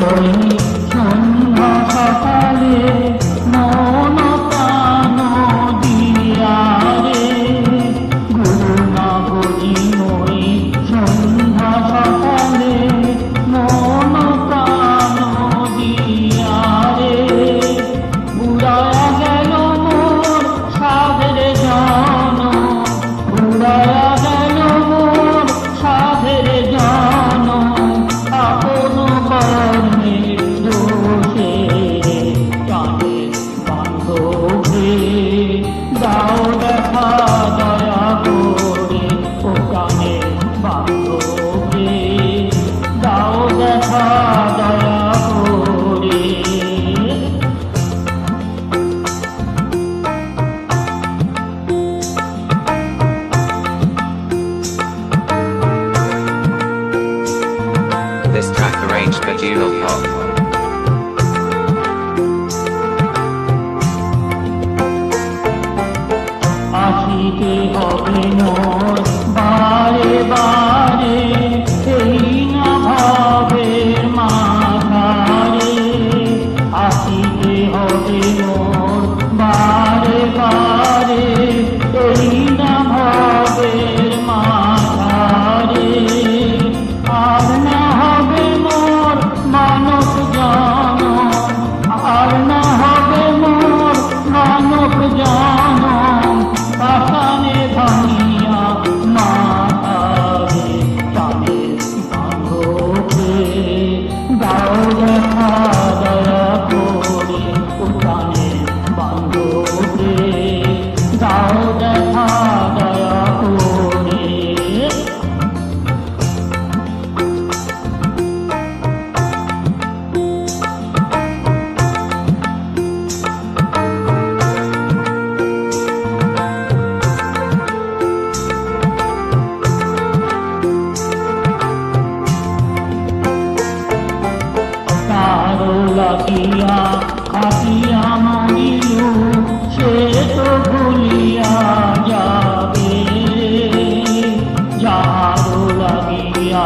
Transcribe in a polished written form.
ওই সন্ধ্যা সকালে মন প্রাণ দিয়া রে গুরু না বুঝি ওই সন্ধ্যা সকালে মন প্রাণ দিয়া রে উড়ায়া গেল মোর সাধের জন উড়ায়া গেল মোর সাধের জন আপন কর্মের দোষে কানে বান্ধবে দাও দেখা দয়া করে ও কানে বান্ধবে দাও দেখা দয়া করে। This track arranged by Juno Pop. আসিতে হবে মোর বারে বারে এই না ভাবের মাথারে আসিতে হবে মোর বারে বারে এই না ভাবের মাথারে আর না হবে মোর মানব জন আর না হবে মোর মানব জন পাশানে ভাঙিয়া মাথারে টানে বাঁধবে দাও দেখা দয়া করে ও টানে বাঁধবে দাও দেখা দয়া করে। কারো লাগিয়া খাটিয়া মরিল সে তো ভুলিয়া যাবে যারো লাগিয়া